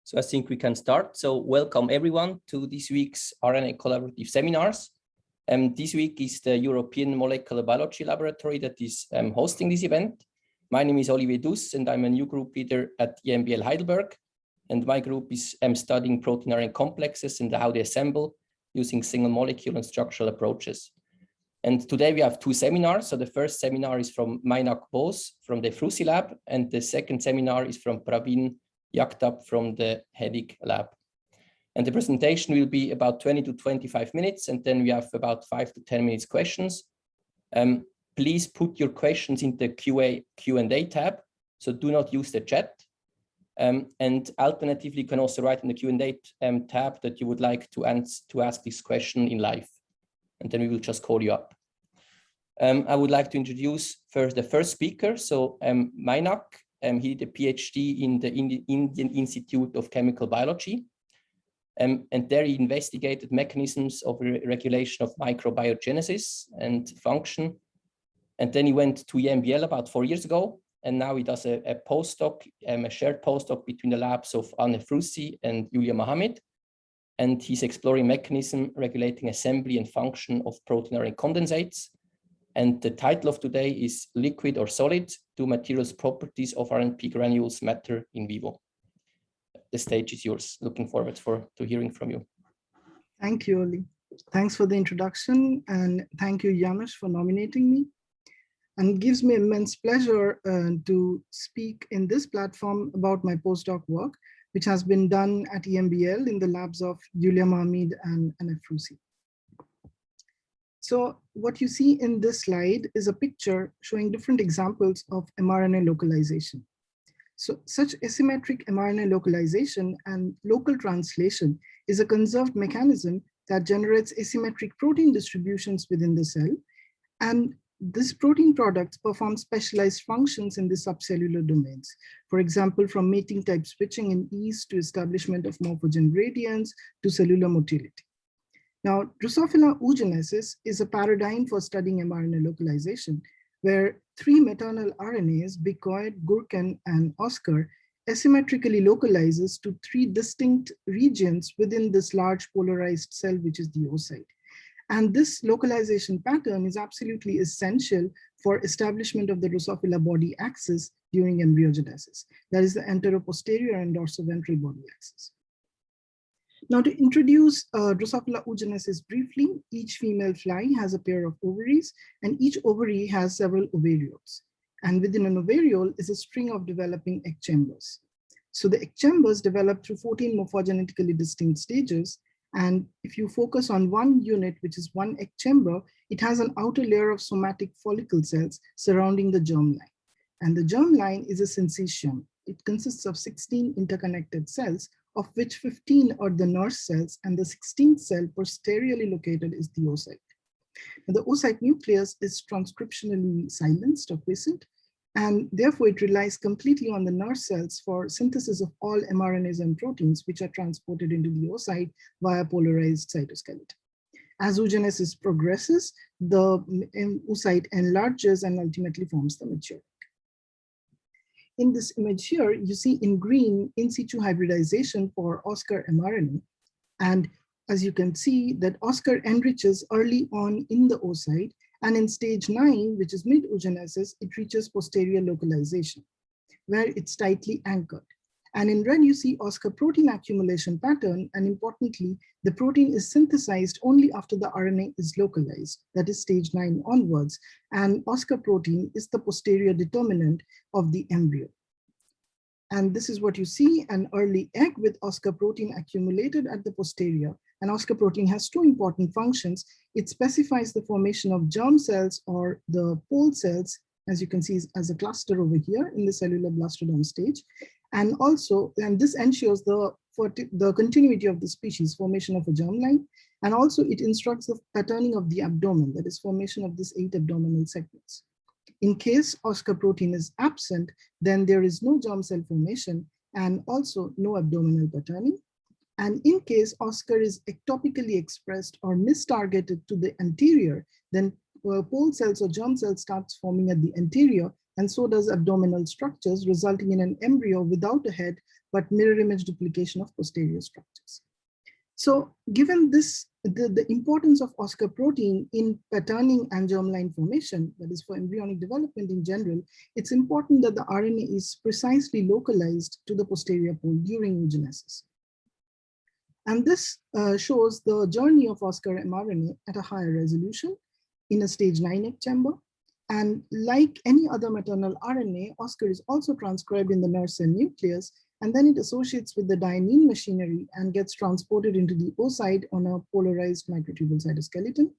So I think we can start. So welcome everyone to this week's RNA collaborative seminars. This week is the European Molecular Biology Laboratory that is hosting this event. My name is Olivier Duss and I'm a new group leader at EMBL Heidelberg. And my group is studying protein RNA complexes and how they assemble using single molecule and structural approaches. And today we have two seminars. So the first seminar is from Mainak Bose from the Ephrussi lab, and the second seminar is from Pravin Jagtap from the Hennig lab. And the presentation will be about 20 to 25 minutes, and then we have about 5 to 10 minutes questions. Please put your questions in the Q&A tab, so do not use the chat. And alternatively, you can also write in the Q&A tab that you would like to ask this question in live, and then we will just call you up. I would like to introduce first the first speaker. So Mainak, he did a PhD in the Indian Institute of Chemical Biology. And there he investigated mechanisms of regulation of microbiogenesis and function. And then he went to EMBL about 4 years ago. And now he does a postdoc, a shared postdoc between the labs of Ephrussi and Julia Mohammed. And he's exploring mechanism regulating assembly and function of protein RNA condensates. And the title of today is Liquid or Solid, Do Materials Properties of RNP Granules Matter in Vivo? The stage is yours. Looking forward to hearing from you. Thank you, Oli. Thanks for the introduction, and thank you, Janusz, for nominating me. And it gives me immense pleasure to speak in this platform about my postdoc work, which has been done at EMBL in the labs of Julia Mohammed and Ephrussi. So what you see in this slide is a picture showing different examples of mRNA localization. So such asymmetric mRNA localization and local translation is a conserved mechanism that generates asymmetric protein distributions within the cell. And this protein products perform specialized functions in the subcellular domains. For example, from mating type switching in yeast to establishment of morphogen gradients to cellular motility. Now, Drosophila oogenesis is a paradigm for studying mRNA localization, where 3 maternal RNAs, bicoid, gurcan, and Oscar, asymmetrically localizes to 3 distinct regions within this large polarized cell, which is the oocyte. And this localization pattern is absolutely essential for establishment of the Drosophila body axis during embryogenesis. That is the anteroposterior and dorsoventral body axis. Now, to introduce Drosophila oogenesis briefly, each female fly has a pair of ovaries, and each ovary has several ovarioles. And within an ovariole is a string of developing egg chambers. So the egg chambers develop through 14 morphogenetically distinct stages. And if you focus on one unit, which is one egg chamber, it has an outer layer of somatic follicle cells surrounding the germline. And the germline is a syncytium. It consists of 16 interconnected cells, of which 15 are the nurse cells, and the 16th cell posteriorly located is the oocyte. Now, the oocyte nucleus is transcriptionally silenced or quiescent, and therefore it relies completely on the nurse cells for synthesis of all mRNAs and proteins, which are transported into the oocyte via polarized cytoskeleton. As oogenesis progresses, the oocyte enlarges and ultimately forms the mature. In this image here, you see in green in situ hybridization for Oscar mRNA. And as you can see that Oscar enriches early on in the oocyte, and in stage 9, which is mid-oogenesis, it reaches posterior localization, where it's tightly anchored. And in red, you see Oscar protein accumulation pattern, and importantly, the protein is synthesized only after the RNA is localized, that is stage 9 onwards, and Oscar protein is the posterior determinant of the embryo. And this is what you see, an early egg with Oscar protein accumulated at the posterior. And Oscar protein has 2 important functions. It specifies the formation of germ cells or the pole cells, as you can see as a cluster over here in the cellular blastodome stage. And also, and this ensures the continuity of the species, formation of a germline. And also it instructs the patterning of the abdomen, that is formation of these 8 abdominal segments. In case Oscar protein is absent, then there is no germ cell formation and also no abdominal patterning. And in case Oscar is ectopically expressed or mistargeted to the anterior, then pole cells or germ cells starts forming at the anterior, and so does abdominal structures, resulting in an embryo without a head, but mirror image duplication of posterior structures. So given this, the importance of OSCAR protein in patterning and germline formation, that is for embryonic development in general, it's important that the RNA is precisely localized to the posterior pole during oogenesis. And this shows the journey of OSCAR mRNA at a higher resolution in a stage 9F chamber. And like any other maternal RNA, OSCAR is also transcribed in the nerve cell nucleus, and then it associates with the dynein machinery and gets transported into the oocyte on a polarized microtubule cytoskeleton.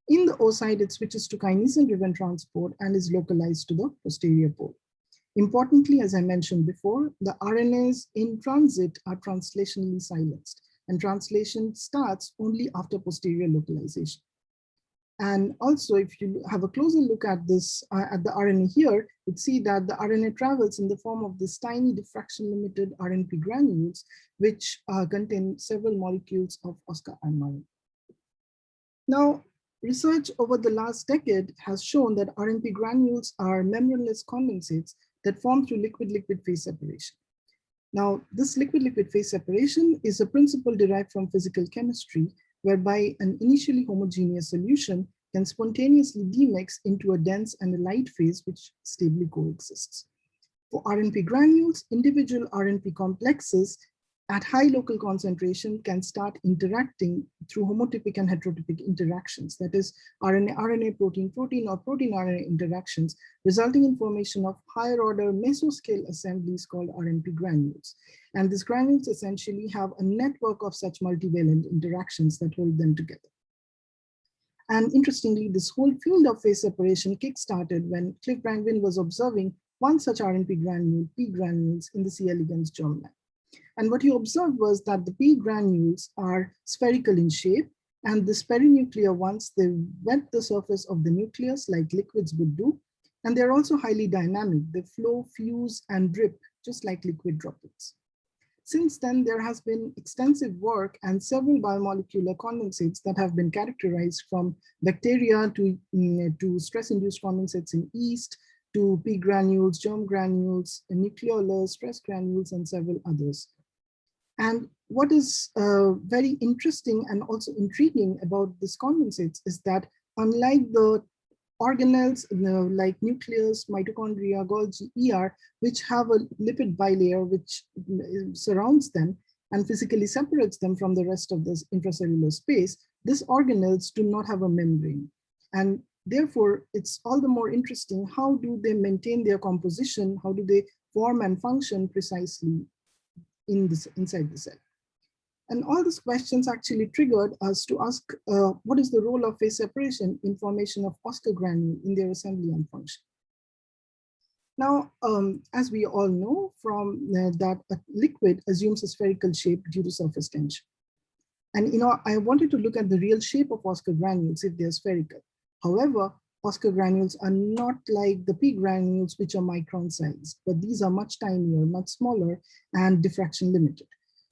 In the oocyte, it switches to kinesin-driven transport and is localized to the posterior pole. Importantly, as I mentioned before, the RNAs in transit are translationally silenced, and translation starts only after posterior localization. And also, if you have a closer look at this, at the RNA here, you'd see that the RNA travels in the form of this tiny diffraction-limited RNP granules, which contain several molecules of OSCAR mRNA. Now, research over the last decade has shown that RNP granules are membraneless condensates that form through liquid-liquid phase separation. Now, this liquid-liquid phase separation is a principle derived from physical chemistry, whereby an initially homogeneous solution can spontaneously demix into a dense and a light phase which stably coexists. For RNP granules, individual RNP complexes at high local concentration can start interacting through homotypic and heterotypic interactions, that is RNA-RNA, protein-protein, or protein-RNA interactions, resulting in formation of higher order mesoscale assemblies called RNP granules. And these granules essentially have a network of such multivalent interactions that hold them together. And interestingly, this whole field of phase separation kick-started when Cliff Pravin was observing one such RNP granule, P granules, in the C. elegans germline. And what he observed was that the P granules are spherical in shape, and the perinuclear ones, they wet the surface of the nucleus like liquids would do, and they're also highly dynamic. They flow, fuse, and drip, just like liquid droplets. Since then, there has been extensive work and several biomolecular condensates that have been characterized, from bacteria to stress-induced condensates in yeast, to P granules, germ granules, nucleolus, stress granules, and several others. And what is very interesting and also intriguing about these condensates is that, unlike the organelles like nucleus, mitochondria, Golgi, ER, which have a lipid bilayer which surrounds them and physically separates them from the rest of this intracellular space, these organelles do not have a membrane. And therefore, it's all the more interesting, how do they maintain their composition? How do they form and function precisely inside the cell? And all these questions actually triggered us to ask, what is the role of phase separation in formation of OSCAR granule in their assembly and function? Now, as we all know from that a liquid assumes a spherical shape due to surface tension. And I wanted to look at the real shape of OSCAR granules if they're spherical. However, OSCAR granules are not like the P granules, which are micron sized, but these are much tinier, much smaller, and diffraction limited.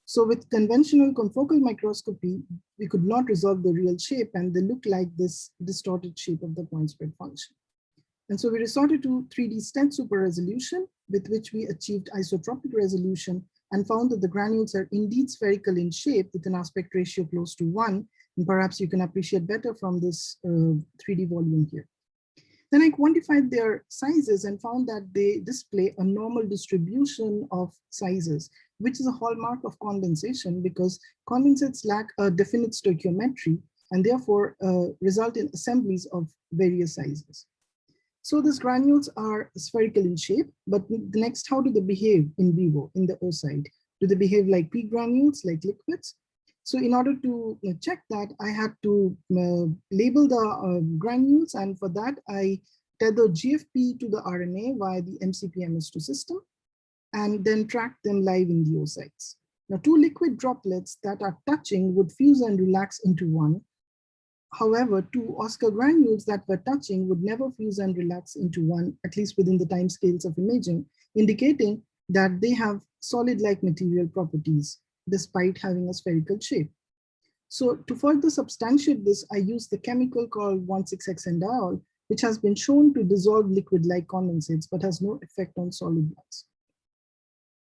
So with conventional confocal microscopy, we could not resolve the real shape, and they look like this distorted shape of the point spread function. And so we resorted to 3D stent super resolution, with which we achieved isotropic resolution and found that the granules are indeed spherical in shape with an aspect ratio close to 1. And perhaps you can appreciate better from this 3D volume here. Then I quantified their sizes and found that they display a normal distribution of sizes, which is a hallmark of condensation, because condensates lack a definite stoichiometry and therefore result in assemblies of various sizes. So these granules are spherical in shape, but the next, how do they behave in vivo, in the oocyte? Do they behave like P granules, like liquids? So in order to check that, I had to label the granules, and for that, I tethered GFP to the RNA via the MCP-MS2 system, and then tracked them live in the oocytes. Now, two liquid droplets that are touching would fuse and relax into one. However, two OSCAR granules that were touching would never fuse and relax into one, at least within the timescales of imaging, indicating that they have solid-like material properties, despite having a spherical shape. So to further substantiate this, I used the chemical called 1,6-hexanediol, which has been shown to dissolve liquid-like condensates, but has no effect on solid ones.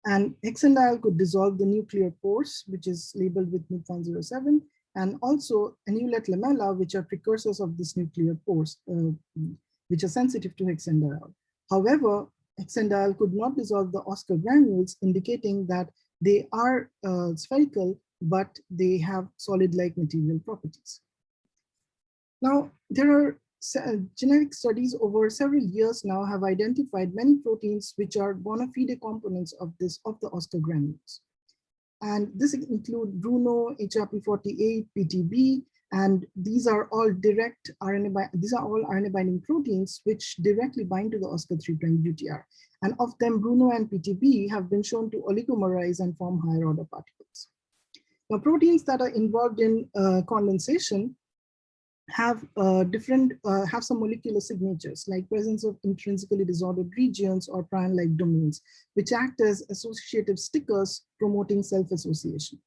And hexanediol could dissolve the nuclear pores, which is labeled with NUC107, and also annulate lamella, which are precursors of this nuclear pores, which are sensitive to hexanediol. However, hexanediol could not dissolve the Oscar granules, indicating that they are spherical, but they have solid-like material properties. Now, there are genetic studies over several years now have identified many proteins which are bona fide components of the Oscar granules. And this include Bruno, HRP48, PTB, and these are all direct RNA binding proteins which directly bind to the Oscar 3' UTR. And of them, Bruno and PTB have been shown to oligomerize and form higher order particles. Now, proteins that are involved in condensation have some molecular signatures, like presence of intrinsically disordered regions or prion-like domains, which act as associative stickers promoting self-association.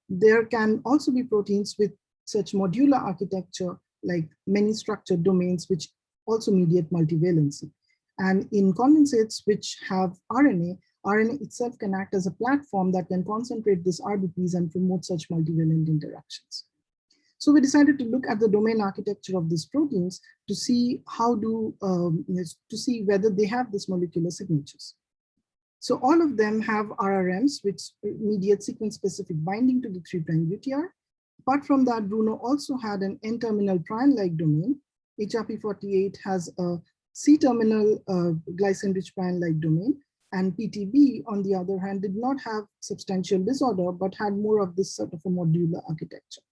There can also be proteins with such modular architecture, like many structured domains, which also mediate multivalency. And in condensates which have RNA itself can act as a platform that can concentrate these RBPs and promote such multivalent interactions. So we decided to look at the domain architecture of these proteins to see whether they have these molecular signatures. So all of them have RRMs, which mediate sequence-specific binding to the 3' UTR. Apart from that, Bruno also had an N-terminal prion-like domain. HRP48 has a C-terminal glycan-rich prion-like domain. And PTB, on the other hand, did not have substantial disorder, but had more of this sort of a modular architecture.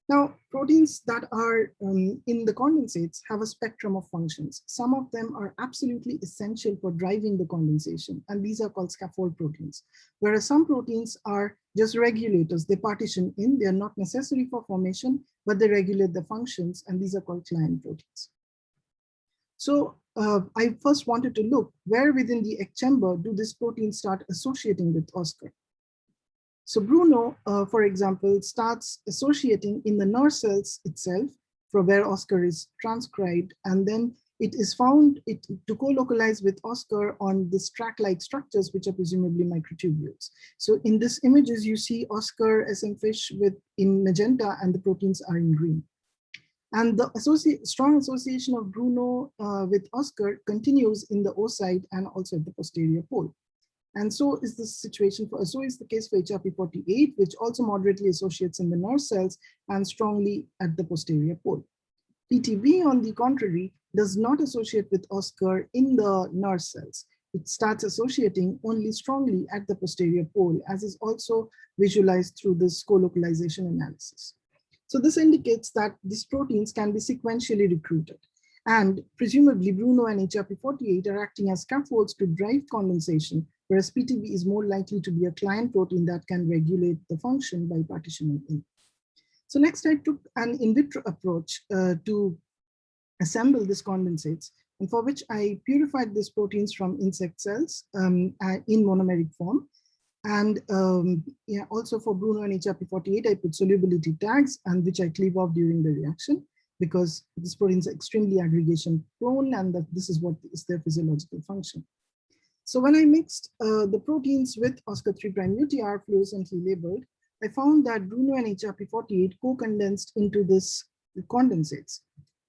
Now, proteins that are in the condensates have a spectrum of functions. Some of them are absolutely essential for driving the condensation, and these are called scaffold proteins, whereas some proteins are just regulators. They partition in, they are not necessary for formation, but they regulate the functions, and these are called client proteins. So I first wanted to look where within the egg chamber do these proteins start associating with Oscar. So Bruno, for example, starts associating in the nerve cells itself, from where Oscar is transcribed, and then it is found to co-localize with Oscar on these track-like structures, which are presumably microtubules. So in these images, you see Oscar SM fish in magenta, and the proteins are in green. And the strong association of Bruno with Oscar continues in the oocyte and also at the posterior pole. And so is the situation so is the case for HRP48, which also moderately associates in the nerve cells and strongly at the posterior pole. PTB, on the contrary, does not associate with Oscar in the nerve cells. It starts associating only strongly at the posterior pole, as is also visualized through this co-localization analysis. So this indicates that these proteins can be sequentially recruited. And presumably Bruno and HRP48 are acting as scaffolds to drive condensation, whereas PTB is more likely to be a client protein that can regulate the function by partitioning in. So next I took an in vitro approach to assemble these condensates, and for which I purified these proteins from insect cells in monomeric form. And also for Bruno and HRP48, I put solubility tags, and which I cleave off during the reaction, because these proteins are extremely aggregation prone, and that this is what is their physiological function. So when I mixed the proteins with Oscar 3' UTR fluorescently labeled, I found that Bruno and HRP48 co-condensed into this condensates.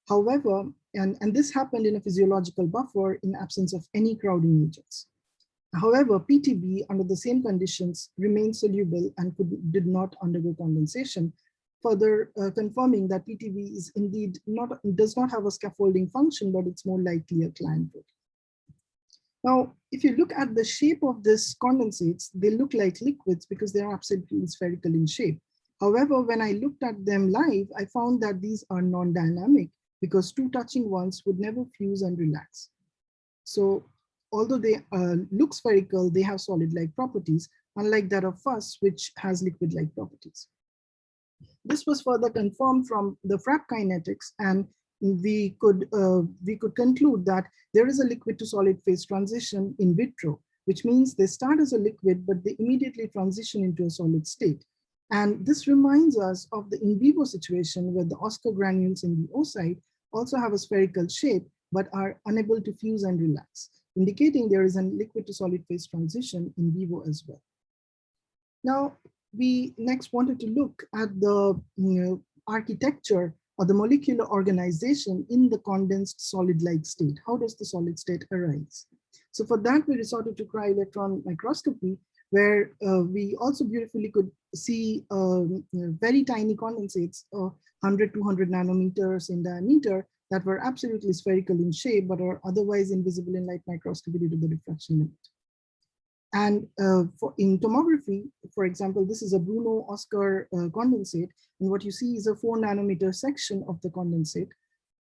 However, and this happened in a physiological buffer in absence of any crowding agents. However, PTB under the same conditions remained soluble and did not undergo condensation, further confirming that PTB is indeed does not have a scaffolding function, but it's more likely a client protein. Now, if you look at the shape of these condensates, they look like liquids because they're absolutely spherical in shape. However, when I looked at them live, I found that these are non-dynamic because two touching ones would never fuse and relax. So although they look spherical, they have solid-like properties, unlike that of FUS, which has liquid-like properties. This was further confirmed from the FRAP kinetics, and we could conclude that there is a liquid to solid phase transition in vitro, which means they start as a liquid, but they immediately transition into a solid state. And this reminds us of the in vivo situation where the Oscar granules in the oocyte also have a spherical shape, but are unable to fuse and relax, indicating there is a liquid to solid phase transition in vivo as well. Now, we next wanted to look at the architecture or the molecular organization in the condensed solid-like state. How does the solid state arise? So for that, we resorted to cryo-electron microscopy, where we also beautifully could see very tiny condensates, 100, 200 nanometers in diameter, that were absolutely spherical in shape, but are otherwise invisible in light microscopy due to the diffraction limit. And in tomography, for example, this is a Bruno-Oscar condensate, and what you see is a 4 nanometer section of the condensate.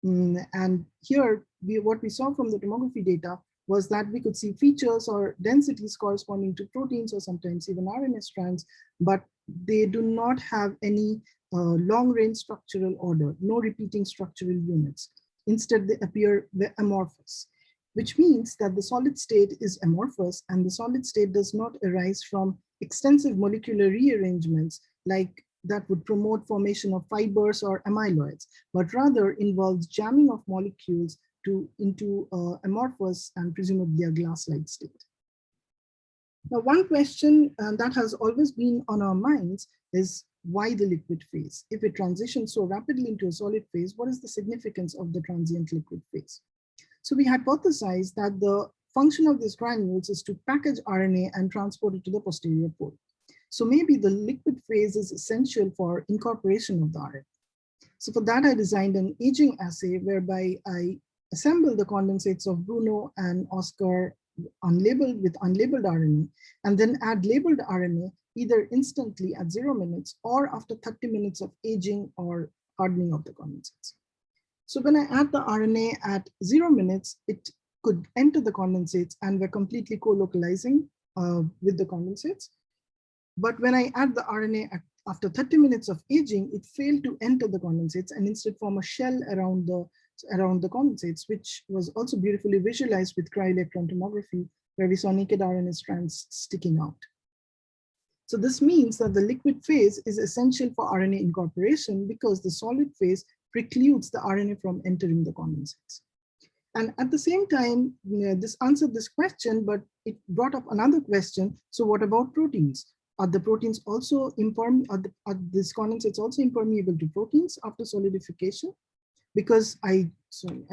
And here, what we saw from the tomography data was that we could see features or densities corresponding to proteins or sometimes even RNA strands, but they do not have any long-range structural order, no repeating structural units. Instead, they appear amorphous, which means that the solid state is amorphous, and the solid state does not arise from extensive molecular rearrangements like that would promote formation of fibers or amyloids, but rather involves jamming of molecules into amorphous and presumably a glass-like state. Now, one question that has always been on our minds is why the liquid phase? If it transitions so rapidly into a solid phase, what is the significance of the transient liquid phase? So we hypothesized that the function of these granules is to package RNA and transport it to the posterior pole. So maybe the liquid phase is essential for incorporation of the RNA. So for that, I designed an aging assay whereby I assemble the condensates of Bruno and Oscar unlabeled with unlabeled RNA, and then add labeled RNA either instantly at 0 minutes or after 30 minutes of aging or hardening of the condensates. So when I add the RNA at 0 minutes, it could enter the condensates and we're completely co-localizing with the condensates. But when I add the RNA after 30 minutes of aging, it failed to enter the condensates and instead form a shell around the condensates, which was also beautifully visualized with cryo-electron tomography, where we saw naked RNA strands sticking out. So this means that the liquid phase is essential for RNA incorporation because the solid phase precludes the RNA from entering the condensates. And at the same time, this answered this question, but it brought up another question. So what about proteins? Are the proteins also impermeable? Are these condensates also impermeable to proteins after solidification? Because I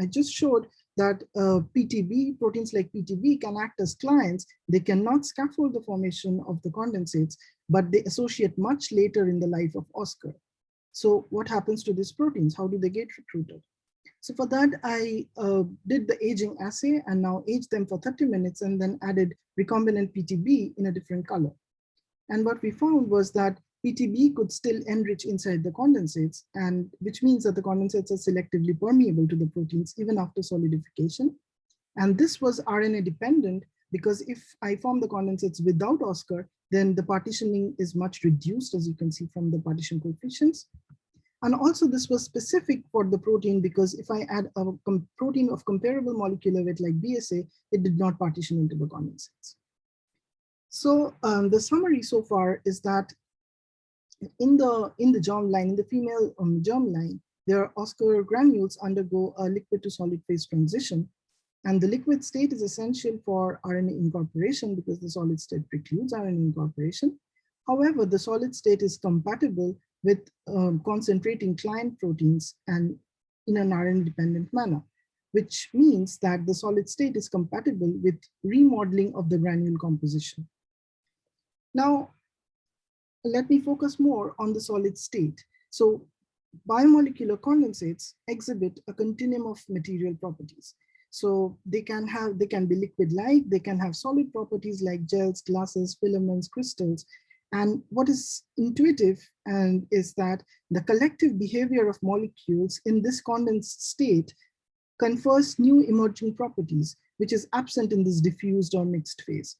just showed that PTB, proteins like PTB can act as clients. They cannot scaffold the formation of the condensates, but they associate much later in the life of Oscar. So what happens to these proteins? How do they get recruited? So for that, I did the aging assay and now aged them for 30 minutes and then added recombinant PTB in a different color. And what we found was that PTB could still enrich inside the condensates, and which means that the condensates are selectively permeable to the proteins even after solidification. And this was RNA dependent because if I form the condensates without Oscar, then the partitioning is much reduced, as you can see from the partition coefficients. And also this was specific for the protein because if I add a protein of comparable molecular weight like BSA, it did not partition into the condensates. So the summary so far is that in the germline, in the female germline, their Oscar granules undergo a liquid to solid phase transition. And the liquid state is essential for RNA incorporation because the solid state precludes RNA incorporation. However, the solid state is compatible with concentrating client proteins and in an RNA-dependent manner, which means that the solid state is compatible with remodeling of the granule composition. Now, let me focus more on the solid state. So biomolecular condensates exhibit a continuum of material properties. So they can be liquid-like, they can have solid properties like gels, glasses, filaments, crystals. And what is intuitive is that the collective behavior of molecules in this condensed state confers new emerging properties, which is absent in this diffused or mixed phase.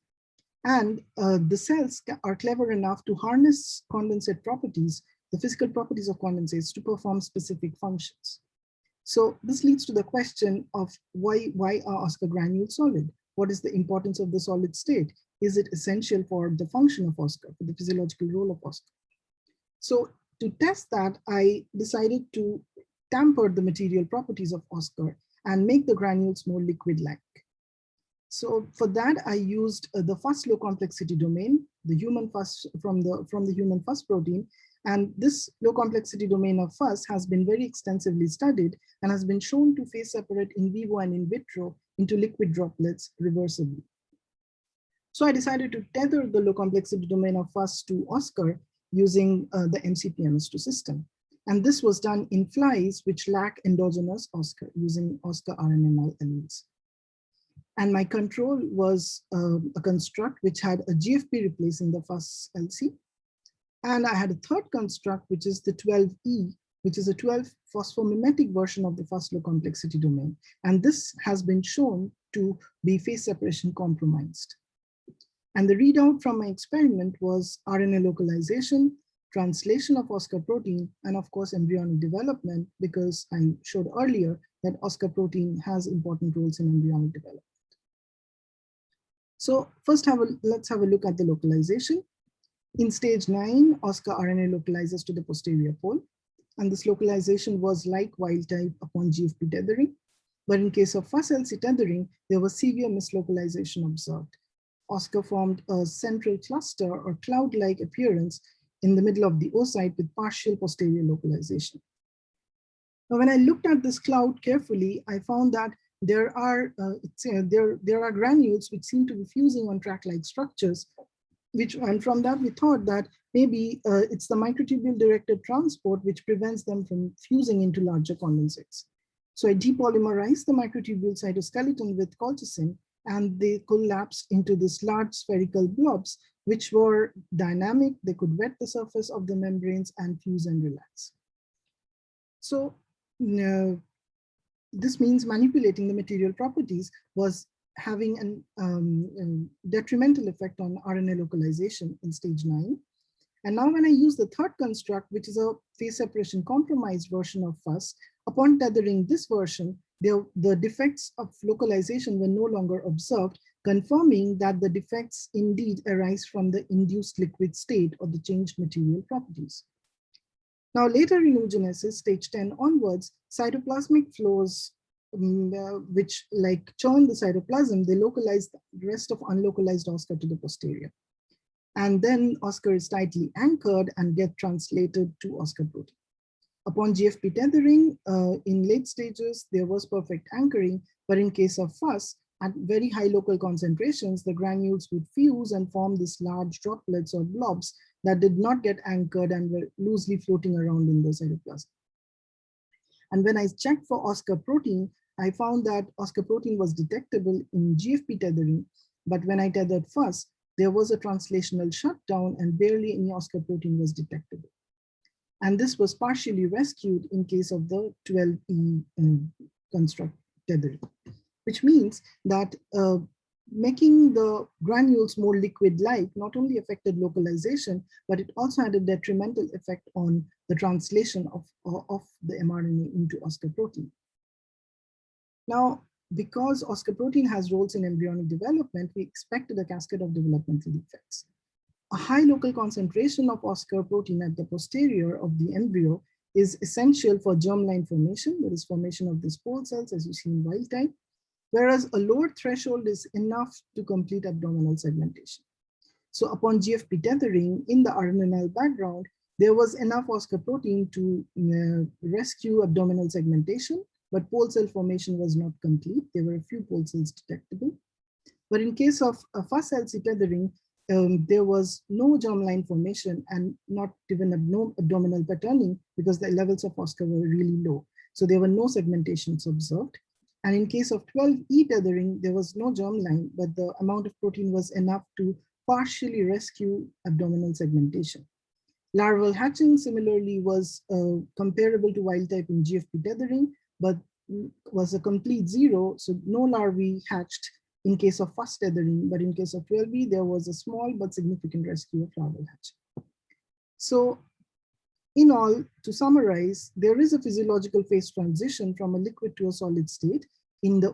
And the cells are clever enough to harness condensate properties, the physical properties of condensates, to perform specific functions. So this leads to the question of why are Oscar granules solid? What is the importance of the solid state? Is it essential for the function of Oscar, for the physiological role of Oscar? So to test that, I decided to tamper the material properties of OSCAR and make the granules more liquid-like. So for that, I used the first low complexity domain, the human FUS from the human FUS protein. And this low complexity domain of FUS has been very extensively studied and has been shown to phase separate in vivo and in vitro into liquid droplets reversibly. So I decided to tether the low complexity domain of FUS to OSCAR using the MCP-MS2 system. And this was done in flies which lack endogenous OSCAR using OSCAR RNA null alleles. And my control was a construct which had a GFP replacing the FUS LC. And I had a third construct, which is the 12E, which is a 12 phosphomimetic version of the FUS low complexity domain. And this has been shown to be phase separation compromised. And the readout from my experiment was RNA localization, translation of OSCAR protein, and of course, embryonic development, because I showed earlier that OSCAR protein has important roles in embryonic development. So first, let's have a look at the localization. In stage 9, OSCAR RNA localizes to the posterior pole. And this localization was like wild type upon GFP tethering. But in case of FUS LC tethering, there was severe mislocalization observed. OSCAR formed a central cluster or cloud-like appearance in the middle of the oocyte with partial posterior localization. Now, when I looked at this cloud carefully, I found that there are granules which seem to be fusing on track-like structures, and from that we thought that maybe it's the microtubule-directed transport which prevents them from fusing into larger condensates. So I depolymerized the microtubule cytoskeleton with colchicine, and they collapsed into this large spherical blobs, which were dynamic. They could wet the surface of the membranes and fuse and relax. So this means manipulating the material properties was having a detrimental effect on RNA localization in stage 9. And now when I use the third construct, which is a phase separation compromised version of FUS, upon tethering this version, the defects of localization were no longer observed, confirming that the defects indeed arise from the induced liquid state or the changed material properties. Now later in oogenesis, stage 10 onwards, cytoplasmic flows which like churn the cytoplasm, they localize the rest of unlocalized OSCAR to the posterior. And then OSCAR is tightly anchored and get translated to OSCAR protein. Upon GFP tethering, in late stages, there was perfect anchoring, but in case of FUS, at very high local concentrations, the granules would fuse and form these large droplets or blobs that did not get anchored and were loosely floating around in the cytoplasm. And when I checked for OSCAR protein, I found that OSCAR protein was detectable in GFP tethering, but when I tethered FUS, there was a translational shutdown and barely any OSCAR protein was detectable. And this was partially rescued in case of the 12E construct tethering, which means that making the granules more liquid-like not only affected localization, but it also had a detrimental effect on the translation of the mRNA into OSCAR protein. Now, because OSCAR protein has roles in embryonic development, we expected a cascade of developmental defects. A high local concentration of OSCAR protein at the posterior of the embryo is essential for germline formation, that is formation of the spore cells as you see in wild type, whereas a lower threshold is enough to complete abdominal segmentation. So upon GFP tethering in the RNA background, there was enough OSCAR protein to rescue abdominal segmentation, but pole cell formation was not complete. There were a few pole cells detectable. But in case of FUS LC tethering, there was no germline formation and not even no abdominal patterning because the levels of OSCAR were really low. So there were no segmentations observed. And in case of 12E tethering, there was no germline, but the amount of protein was enough to partially rescue abdominal segmentation. Larval hatching similarly was comparable to wild type in GFP tethering, but was a complete zero. So no larvae hatched in case of FUS tethering, but in case of 12E, there was a small but significant rescue of larval hatching. So in all, to summarize, there is a physiological phase transition from a liquid to a solid state in the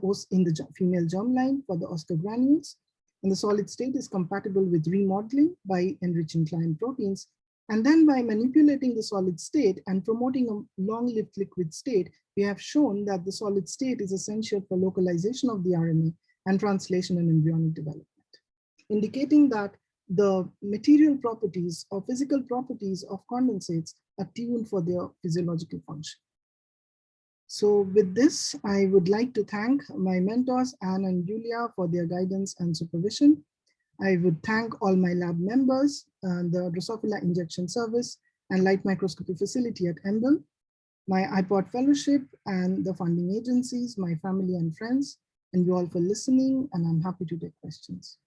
female germline for the OSCAR granules. And the solid state is compatible with remodeling by enriching client proteins. And then by manipulating the solid state and promoting a long-lived liquid state, we have shown that the solid state is essential for localization of the RNA and translation and embryonic development, indicating that the material properties or physical properties of condensates are tuned for their physiological function. So with this, I would like to thank my mentors, Anne and Julia, for their guidance and supervision. I would thank all my lab members, the Drosophila Injection Service and Light Microscopy Facility at EMBL, my iPod Fellowship and the funding agencies, my family and friends, and you all for listening, and I'm happy to take questions.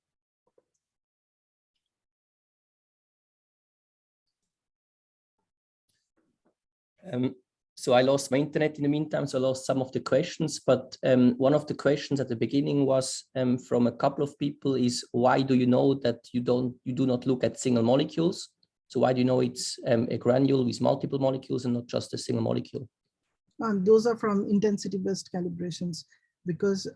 So I lost my internet in the meantime, so I lost some of the questions, but one of the questions at the beginning was from a couple of people is, why do you know that you do not look at single molecules? So why do you know it's a granule with multiple molecules and not just a single molecule? Those are from intensity-based calibrations, because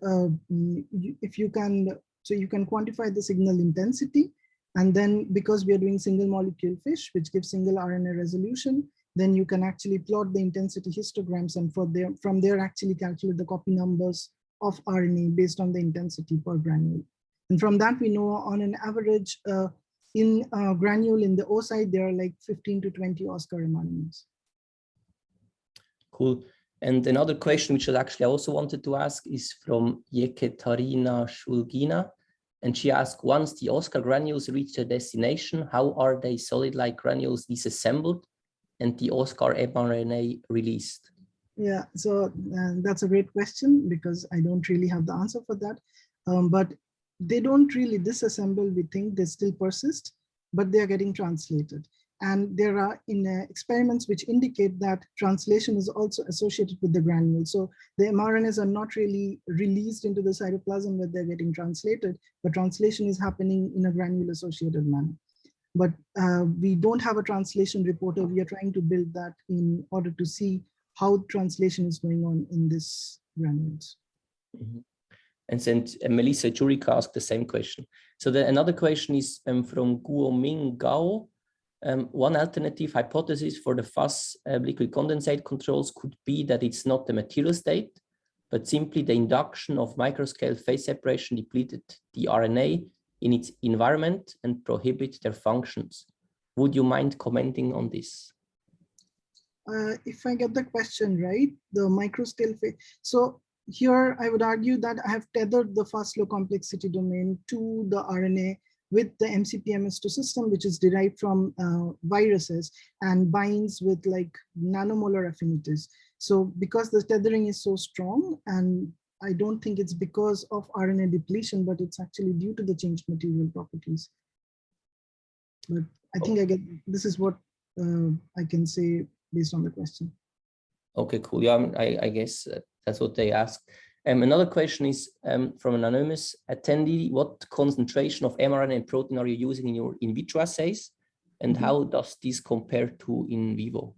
if you can, so you can quantify the signal intensity, and then because we are doing single molecule FISH, which gives single RNA resolution, then you can actually plot the intensity histograms, and from there actually calculate the copy numbers of RNA based on the intensity per granule. And from that, we know on an average in granule in the O side, there are like 15 to 20 Oscar mRNAs. Cool. And another question, which I actually also wanted to ask, is from Yekaterina Shulgina. And she asked, once the Oscar granules reach their destination, how are they solid-like granules disassembled and the Oscar mRNA released? Yeah, so that's a great question, because I don't really have the answer for that. But they don't really disassemble, we think they still persist, but they are getting translated. And there are experiments which indicate that translation is also associated with the granule. So the mRNAs are not really released into the cytoplasm where they're getting translated, but translation is happening in a granule-associated manner. But we don't have a translation reporter. We are trying to build that in order to see how translation is going on in this granules. Mm-hmm. And then Melissa Jurika asked the same question. So another question is from Guoming Gao. One alternative hypothesis for the FAS liquid condensate controls could be that it's not the material state, but simply the induction of microscale phase separation depleted the RNA in its environment and prohibit their functions. Would you mind commenting on this? If I get the question right, the microscale phase. So here I would argue that I have tethered the fast low complexity domain to the RNA with the MCP-MS2 system, which is derived from viruses and binds with like nanomolar affinities. So because the tethering is so strong, and I don't think it's because of RNA depletion, but it's actually due to the changed material properties. But I think this is what I can say based on the question. Okay, cool. Yeah, I guess that's what they asked. Another question is from an anonymous attendee. What concentration of mRNA and protein are you using in your in vitro assays? And how does this compare to in vivo?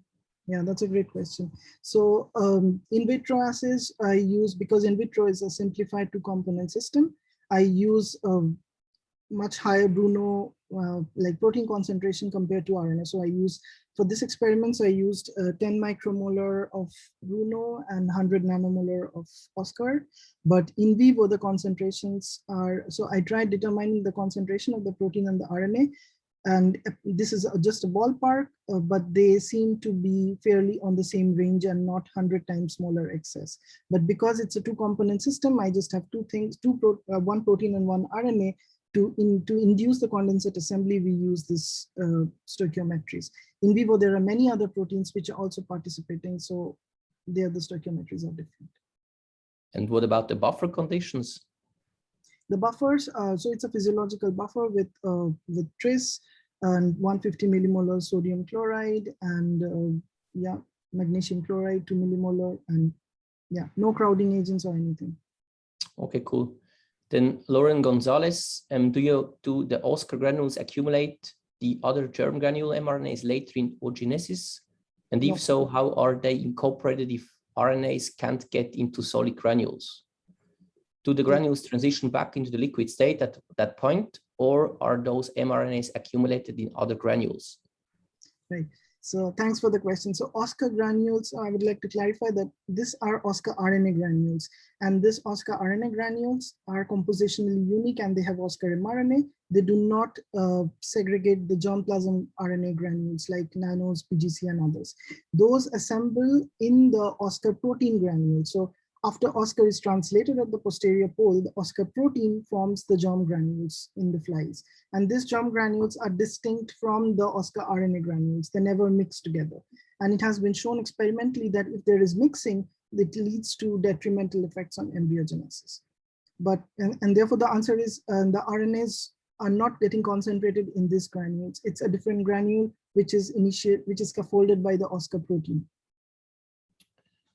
Yeah, that's a great question. So in vitro assays, I use, because in vitro is a simplified two-component system, I use much higher Bruno like protein concentration compared to RNA. So I use, for this experiments, I used 10 micromolar of Bruno and 100 nanomolar of Oscar. But in vivo, the concentrations are, so I tried determining the concentration of the protein and the RNA. And this is just a ballpark, but they seem to be fairly on the same range and not 100 times smaller excess. But because it's a two-component system, I just have two things, one protein and one RNA. To induce the condensate assembly, we use this stoichiometries. In vivo, there are many other proteins which are also participating, so there the stoichiometries are different. And what about the buffer conditions? The buffers, so it's a physiological buffer with tris and 150 millimolar sodium chloride and yeah, magnesium chloride 2 millimolar, and yeah, no crowding agents or anything. Okay, cool. Then Lauren Gonzalez, do the Oscar granules accumulate the other germ granule mRNAs later in oogenesis? And if so, how are they incorporated if RNAs can't get into solid granules? Do the granules transition back into the liquid state at that point, or are those mRNAs accumulated in other granules? Right. So thanks for the question. So OSCA granules, I would like to clarify that these are OSCA RNA granules, and this OSCA RNA granules are compositionally unique and they have OSCA mRNA. They do not segregate the germplasm RNA granules like nanos, PGC, and others. Those assemble in the OSCA protein granules. So after OSCA is translated at the posterior pole, the OSCA protein forms the germ granules in the flies. And these germ granules are distinct from the OSCA RNA granules. They never mix together. And it has been shown experimentally that if there is mixing, it leads to detrimental effects on embryogenesis. But, and therefore the answer is the RNAs are not getting concentrated in these granules. It's a different granule, which is scaffolded by the OSCA protein.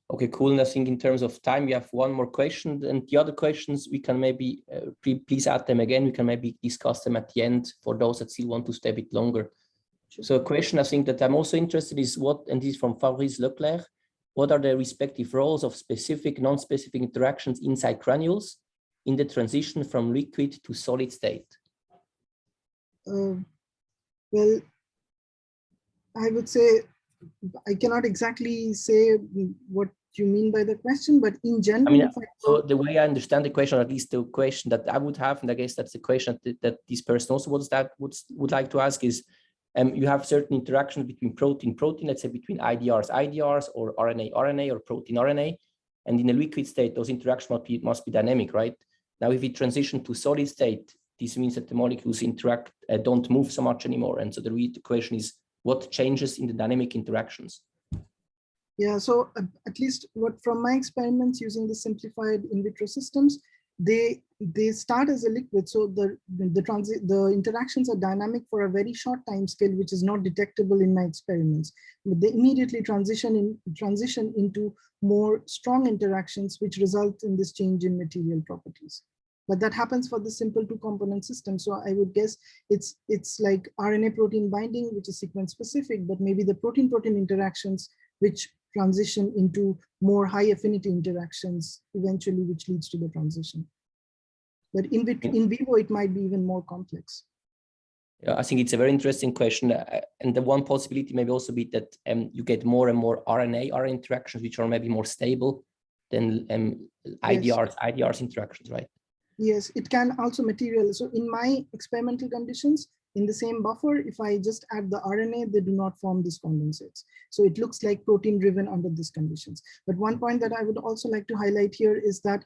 Okay, cool. And I think in terms of time, we have one more question, and the other questions we can maybe please add them again. We can maybe discuss them at the end for those that still want to stay a bit longer. Sure. So a question I think that I'm also interested is what, and this is from Fabrice Leclerc, what are the respective roles of specific, non-specific interactions inside granules in the transition from liquid to solid state? Well, I would say I cannot exactly say what you mean by the question, but in general, so the way I understand the question, or at least the question that I would have, and I guess that's the question that this person also would like to ask is, you have certain interactions between protein, let's say between IDRs, or RNA, or protein RNA, and in a liquid state, those interactions must be dynamic, right? Now, if we transition to solid state, this means that the molecules don't move so much anymore, and so the question is, what changes in the dynamic interactions? Yeah, so at least from my experiments using the simplified in vitro systems, they start as a liquid. So the interactions are dynamic for a very short time scale, which is not detectable in my experiments. But they immediately transition into more strong interactions, which result in this change in material properties. But that happens for the simple two-component system. So I would guess it's like RNA protein binding, which is sequence specific, but maybe the protein-protein interactions, which transition into more high affinity interactions eventually, which leads to the transition. But in vivo, it might be even more complex. Yeah, I think it's a very interesting question. And the one possibility may also be that you get more and more RNA interactions, which are maybe more stable than IDRs interactions, right? Yes, it can also material. So in my experimental conditions, in the same buffer, if I just add the RNA, they do not form these condensates. So it looks like protein driven under these conditions. But one point that I would also like to highlight here is that,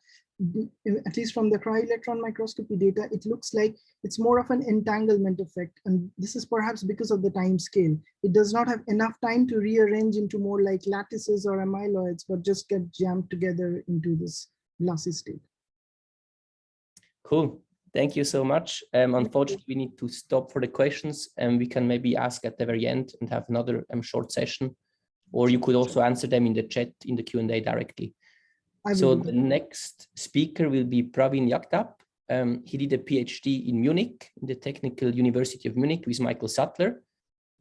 at least from the cryo-electron microscopy data, it looks like it's more of an entanglement effect. And this is perhaps because of the time scale. It does not have enough time to rearrange into more like lattices or amyloids, but just get jammed together into this glassy state. Cool. Thank you so much. Unfortunately, we need to stop for the questions, and we can maybe ask at the very end and have another short session, or you could also answer them in the chat in the Q&A directly. So the next speaker will be Pravin Jagtap. He did a PhD in Munich, in the Technical University of Munich with Michael Sattler,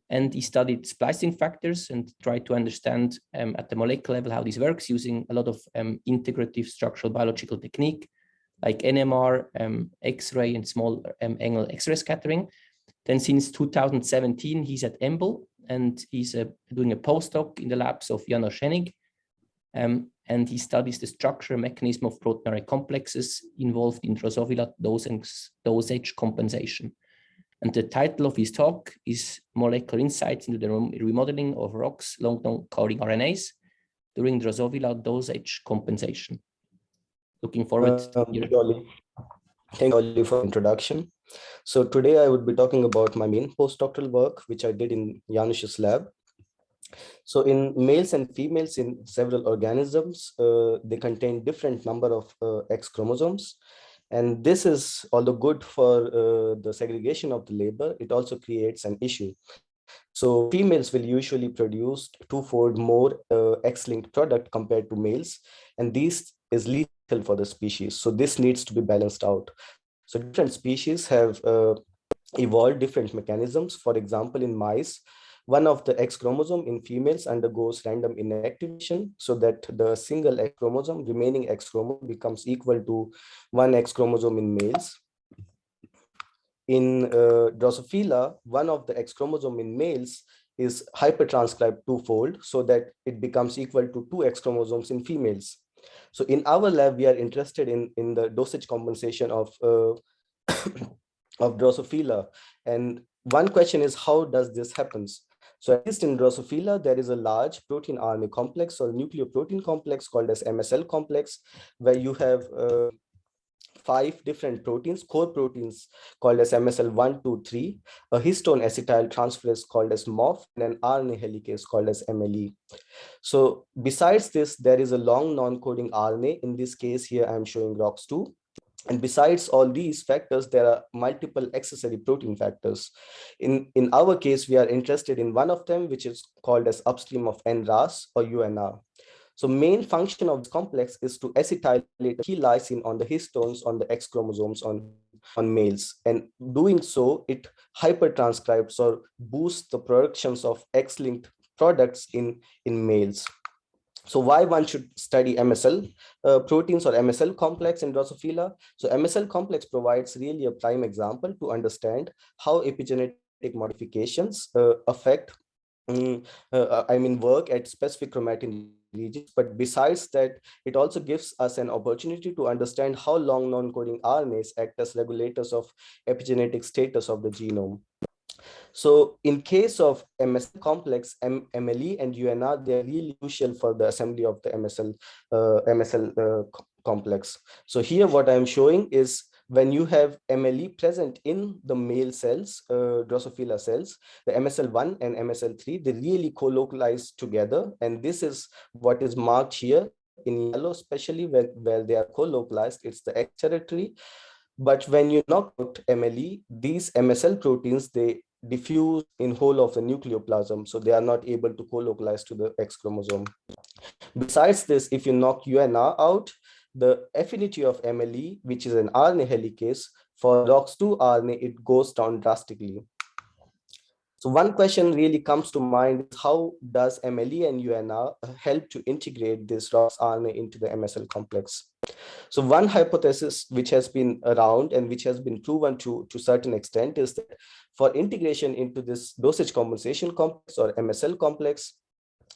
and he studied splicing factors and tried to understand at the molecular level how this works using a lot of integrative structural biological technique, like NMR, X-ray, and small angle X-ray scattering. Then since 2017, he's at EMBL, and he's doing a postdoc in the labs of Hennig. And he studies the structure and mechanism of protein complexes involved in Drosophila dosage compensation. And the title of his talk is Molecular Insights into the Remodeling of ROX long-coding RNAs during Drosophila dosage compensation. Looking forward to Thank you, Oli, for introduction. So today I would be talking about my main postdoctoral work, which I did in Janusz's lab. So in males and females in several organisms, they contain different number of X chromosomes. And this is, although good for the segregation of the labor, it also creates an issue. So females will usually produce twofold more X-linked product compared to males, and this is lethal for the species. So this needs to be balanced out. So different species have evolved different mechanisms. For example, in mice, one of the X chromosome in females undergoes random inactivation so that the single X chromosome, remaining X chromosome, becomes equal to one X chromosome in males. In Drosophila, one of the X chromosome in males is hypertranscribed twofold so that it becomes equal to 2 X chromosomes in females. So in our lab, we are interested in the dosage compensation of of Drosophila. And one question is, how does this happens? So at least in Drosophila, there is a large protein RNA complex or nucleoprotein complex called as MSL complex, where you have 5 different proteins, core proteins called as MSL1, 2, 3, a histone acetyl transferase called as MOF, and an RNA helicase called as MLE. So besides this, there is a long non-coding RNA. In this case here, I'm showing ROX2. And besides all these factors, there are multiple accessory protein factors. In our case, we are interested in one of them, which is called as upstream of NRAS or UNR. So main function of this complex is to acetylate key lysine on the histones on the X chromosomes on males. And doing so, it hypertranscribes or boosts the productions of X-linked products in males. So why one should study MSL proteins or MSL complex in Drosophila? So MSL complex provides really a prime example to understand how epigenetic modifications affect, work at specific chromatin regions. But besides that, it also gives us an opportunity to understand how long non-coding RNAs act as regulators of epigenetic status of the genome. So in case of MSL complex, MLE and UNR, they're really crucial for the assembly of the MSL complex. So here what I'm showing is when you have MLE present in the male cells, Drosophila cells, the MSL1 and MSL3, they really co-localize together. And this is what is marked here in yellow, especially where they are co-localized, it's the X territory. But when you knock out MLE, these MSL proteins, they diffuse in whole of the nucleoplasm, so they are not able to co-localize to the X chromosome. Besides this, if you knock UNR out, the affinity of MLE, which is an RNA helicase, for ROX2 RNA, it goes down drastically. So one question really comes to mind is, how does MLE and UNR help to integrate this ROX RNA into the MSL complex? So one hypothesis which has been around and which has been proven to certain extent is that for integration into this dosage compensation complex or MSL complex,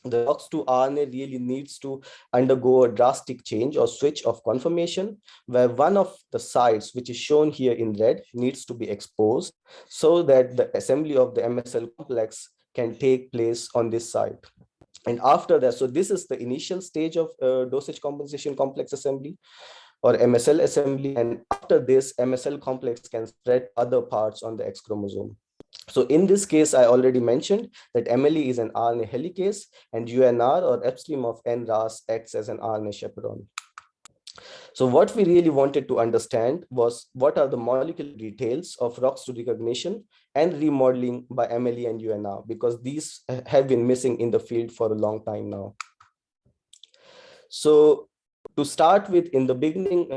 the ROX2 RNA really needs to undergo a drastic change or switch of conformation, where one of the sites, which is shown here in red, needs to be exposed so that the assembly of the MSL complex can take place on this site. And after that, so this is the initial stage of dosage compensation complex assembly or MSL assembly. And after this, MSL complex can spread other parts on the X chromosome. So in this case, I already mentioned that MLE is an RNA helicase and UNR or upstream of NRAS acts as an RNA chaperone. So what we really wanted to understand was what are the molecular details of ROX2 recognition and remodeling by MLE and UNR, because these have been missing in the field for a long time now. So to start with, in the beginning,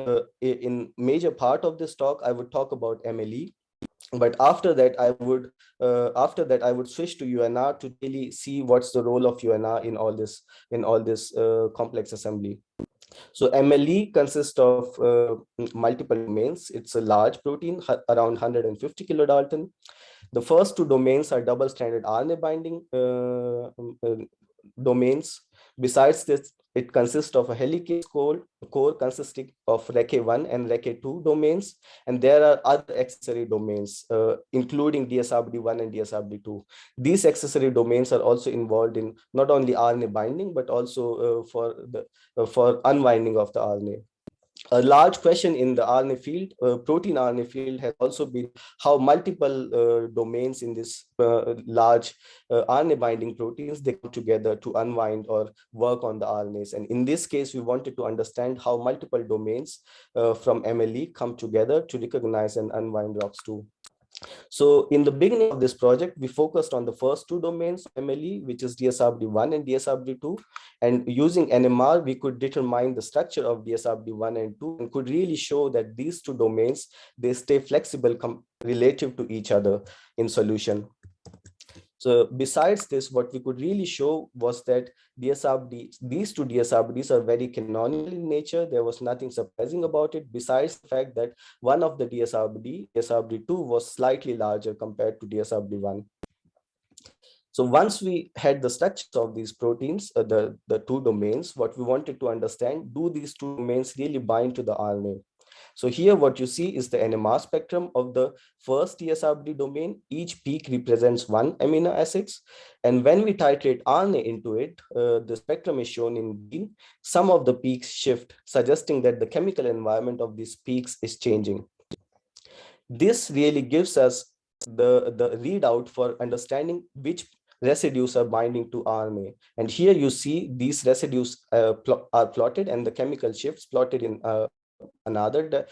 in major part of this talk, I would talk about MLE. But after that, I would switch to UNR to really see what's the role of UNR in all this complex assembly. So MLE consists of multiple domains. It's a large protein, around 150 kilodalton. The first 2 domains are double-stranded RNA binding domains. Besides this, it consists of a helicase core consisting of REC1 and REC2 domains. And there are other accessory domains, including DSRBD1 and DSRBD2. These accessory domains are also involved in not only RNA binding, but also for unwinding of the RNA. A large question in the RNA field, protein RNA field, has also been how multiple domains in this large RNA binding proteins, they come together to unwind or work on the RNAs. And in this case, we wanted to understand how multiple domains from MLE come together to recognize and unwind ROX2. So in the beginning of this project, we focused on the first 2 domains, MLE, which is DSRBD1 and DSRBD2. And using NMR, we could determine the structure of DSRBD1 and 2 and could really show that these 2 domains, they stay flexible relative to each other in solution. So besides this, what we could really show was that these 2 DSRBDs are very canonical in nature. There was nothing surprising about it, besides the fact that one of the DSRBD2 was slightly larger compared to DSRBD1. So once we had the structures of these proteins, the two domains, what we wanted to understand, do these two domains really bind to the RNA? So here what you see is the NMR spectrum of the first DSRBD domain. Each peak represents one amino acids. And when we titrate RNA into it, the spectrum is shown in green. Some of the peaks shift, suggesting that the chemical environment of these peaks is changing. This really gives us the readout for understanding which residues are binding to RNA. And here you see these residues are plotted and the chemical shifts plotted in another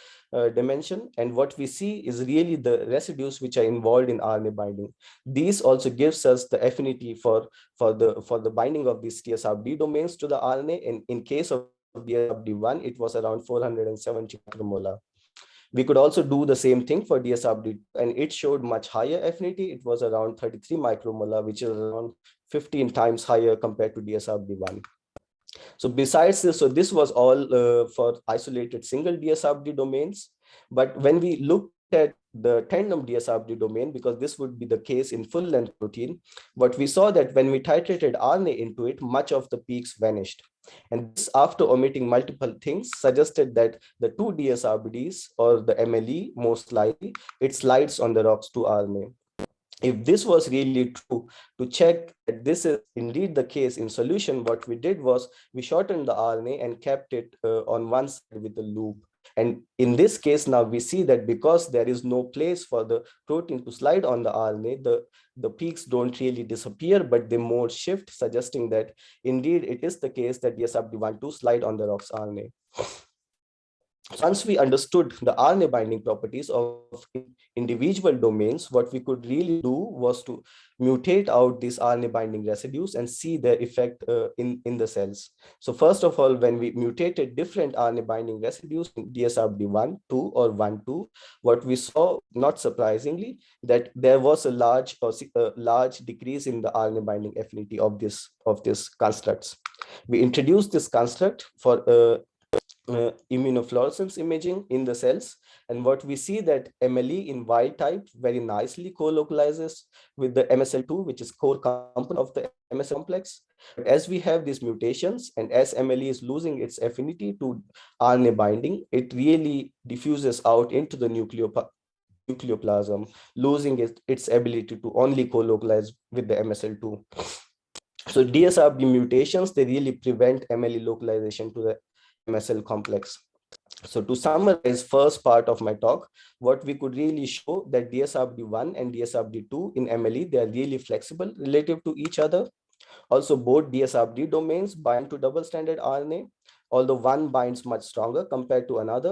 dimension. And what we see is really the residues which are involved in RNA binding. These also gives us the affinity for the binding of these TSRB domains to the RNA. And in case of DSRB1, it was around 470 micromolar. We could also do the same thing for DSRB, and it showed much higher affinity. It was around 33 micromolar, which is around 15 times higher compared to DSRB1. So besides this, so this was all for isolated single DSRBD domains. But when we look at the tandem DSRBD domain, because this would be the case in full length protein, what we saw that when we titrated RNA into it, much of the peaks vanished. And this, after omitting multiple things, suggested that the two DSRBDs or the MLE, most likely, it slides on the ROX2 RNA. If this was really true, to check that this is indeed the case in solution, what we did was we shortened the RNA and kept it on one side with a loop. And in this case, now we see that because there is no place for the protein to slide on the RNA, the peaks don't really disappear, but they more shift, suggesting that indeed it is the case that DSRBD1-2 slide on the ROX RNA. Once we understood the RNA binding properties of individual domains, what we could really do was to mutate out these RNA binding residues and see their effect in the cells. So first of all, when we mutated different RNA binding residues in DSRBD1, 2 or 1, 2, what we saw, not surprisingly, that there was a large decrease in the RNA binding affinity of these constructs. We introduced this construct for immunofluorescence imaging in the cells, and what we see that MLE in wild type very nicely co-localizes with the MSL2, which is core component of the MSL complex. But as we have these mutations and as MLE is losing its affinity to RNA binding, it really diffuses out into the nucleoplasm, losing its ability to only co-localize with the MSL2. So DSRB mutations, they really prevent MLE localization to the MSL complex. So to summarize first part of my talk, what we could really show that DSRBD1 and DSRBD2 in MLE, they are really flexible relative to each other. Also, both DSRBD domains bind to double-stranded RNA, although one binds much stronger compared to another.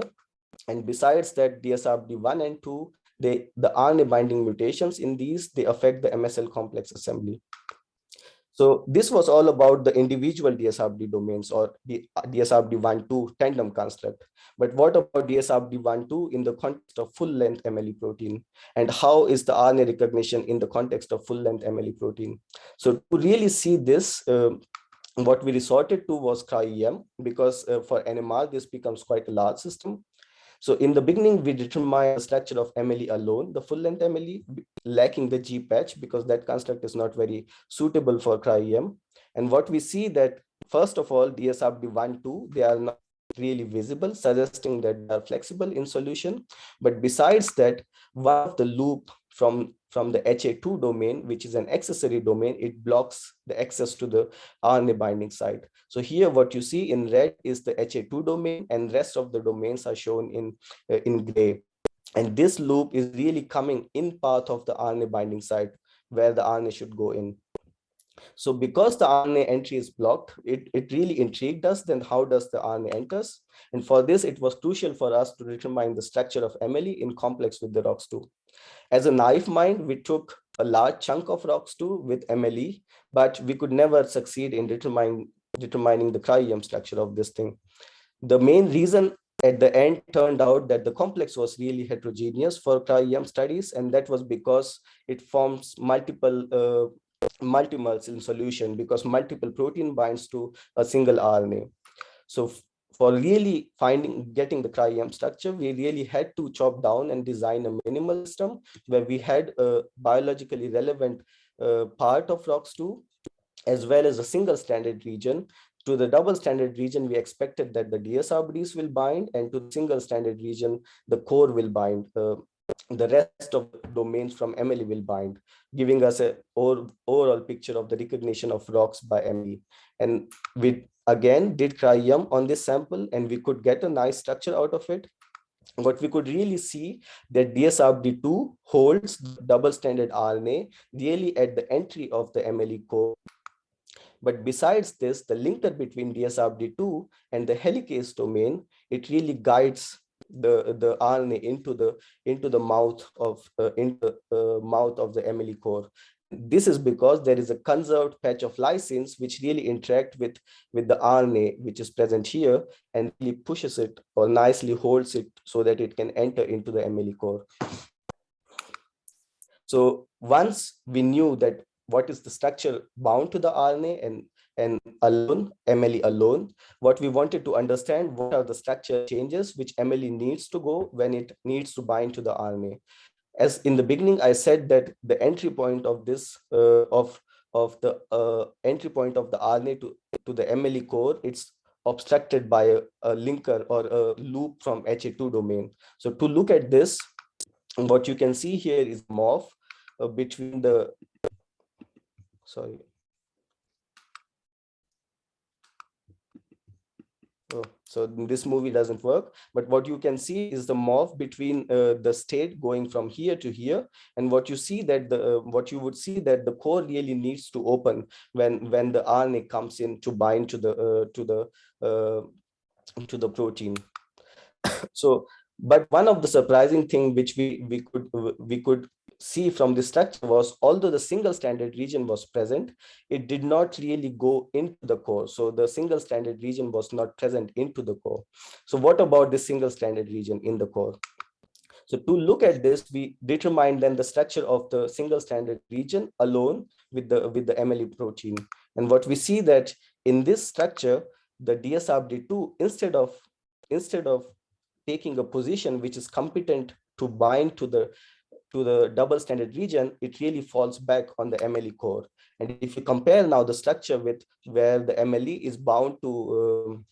And besides that, DSRBD1 and 2, the RNA binding mutations in these, they affect the MSL complex assembly. So this was all about the individual DSRBD domains or the DSRBD1-2 tandem construct. But what about DSRBD1-2 in the context of full-length MLE protein? And how is the RNA recognition in the context of full-length MLE protein? So to really see this, what we resorted to was cryo-EM, because for NMR, this becomes quite a large system. So in the beginning, we determined the structure of MLE alone, the full-length MLE, lacking the G patch, because that construct is not very suitable for cryo-EM. And what we see that, first of all, DSRBD1-2, they are not really visible, suggesting that they are flexible in solution. But besides that, one of the loop from the HA2 domain, which is an accessory domain, it blocks the access to the RNA binding site. So here what you see in red is the HA2 domain, and rest of the domains are shown in gray. And this loop is really coming in path of the RNA binding site where the RNA should go in. So because the RNA entry is blocked, it really intrigued us, then how does the RNA enters? And for this, it was crucial for us to determine the structure of MLE in complex with the ROX2. As a naive mind, we took a large chunk of ROX2 with MLE, but we could never succeed in determining the cryo-EM structure of this thing. The main reason at the end turned out that the complex was really heterogeneous for cryo-EM studies, and that was because it forms multiple multimers in solution, because multiple protein binds to a single RNA. So really getting the cryo-EM structure, we really had to chop down and design a minimal system where we had a biologically relevant part of ROX2, as well as a single stranded region. To the double stranded region, we expected that the DSRBDs will bind, and to the single stranded region, the core will bind. The rest of the domains from MLE will bind, giving us an overall picture of the recognition of ROX by MLE. And we again did cryo-EM on this sample, and we could get a nice structure out of it. What we could really see that DSRBD2 holds double-stranded RNA really at the entry of the MLE core. But besides this, the linker between DSRBD2 and the helicase domain, it really guides the RNA into the mouth of the MLE core. This is because there is a conserved patch of lysines which really interact with the RNA which is present here, and really pushes it or nicely holds it so that it can enter into the MLE core. So once we knew that what is the structure bound to the RNA and alone, MLE alone, what we wanted to understand, what are the structure changes which MLE needs to go when it needs to bind to the RNA. As in the beginning, I said that the entry point of this entry point of the RNA to the MLE core, it's obstructed by a linker or a loop from HA2 domain. So to look at this, what you can see here is morph between the, sorry. Oh, so this movie doesn't work, but what you can see is the morph between the state going from here to here, and what you see that what you would see that the core really needs to open when the RNA comes in to bind to the protein. So, but one of the surprising thing which we could see from the structure was, although the single stranded region was present, it did not really go into the core. So the single stranded region was not present into the core. So what about the single stranded region in the core? So to look at this, we determined then the structure of the single stranded region alone with the MLE protein. And what we see that in this structure, the DSRBD2, instead of taking a position which is competent to bind to the double stranded region, it really falls back on the MLE core. And if you compare now the structure with where the MLE is bound to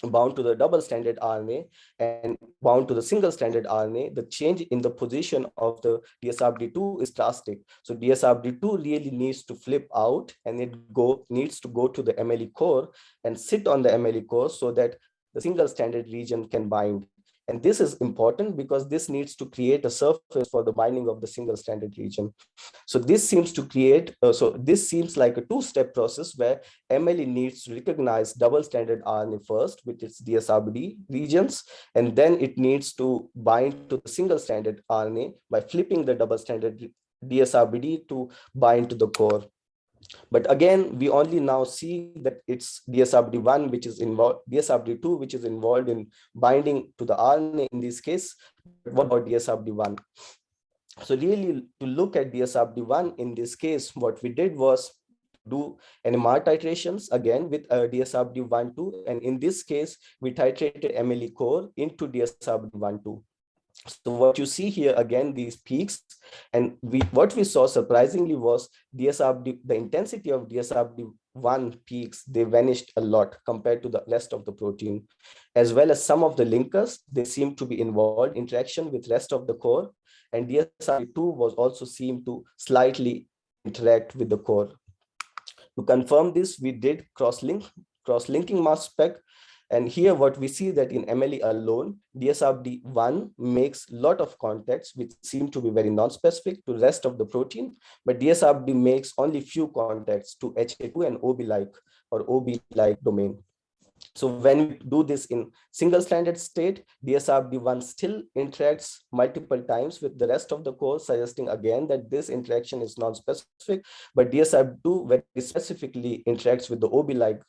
the double stranded RNA and bound to the single stranded RNA, the change in the position of the DSRBD2 is drastic. So DSRBD2 really needs to flip out, and it needs to go to the MLE core and sit on the MLE core so that the single stranded region can bind. And this is important because this needs to create a surface for the binding of the single stranded region. So this seems to create, this seems like a two-step process where MLE needs to recognize double stranded RNA first with its DSRBD regions, and then it needs to bind to the single stranded RNA by flipping the double stranded DSRBD to bind to the core. But again, we only now see that it's DSRBD1 which is involved, DSRBD2 which is involved in binding to the RNA in this case. But what about DSRBD1? So really, to look at DSRBD1 in this case, what we did was do NMR titrations again with DSRBD1/2, and in this case, we titrated MLE core into DSRBD1/2. So what you see here again, these peaks, and what we saw surprisingly was the intensity of DSRBD1 peaks, they vanished a lot compared to the rest of the protein, as well as some of the linkers, they seem to be involved in interaction with rest of the core, and DSRBD2 was also seen to slightly interact with the core. To confirm this, we did cross-linking mass spec. And here what we see that in MLE alone, DSRBD1 makes a lot of contacts which seem to be very non-specific to the rest of the protein, but DSRBD makes only few contacts to HA2 and OB-like domain. So when we do this in single-stranded state, DSRBD1 still interacts multiple times with the rest of the core, suggesting again that this interaction is non-specific, but DSRBD2 very specifically interacts with the OB-like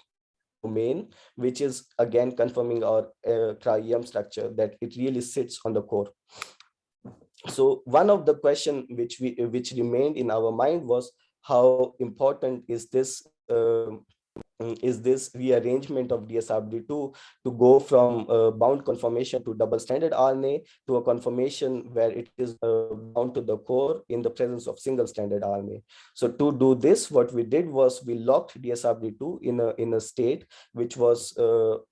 domain, which is again confirming our cryo-EM structure that it really sits on the core. So one of the questions which remained in our mind was how important is this is this rearrangement of DSRD2 to go from bound conformation to double-stranded RNA to a conformation where it is bound to the core in the presence of single-stranded RNA. So to do this, what we did was we locked DSRD2 in a state which was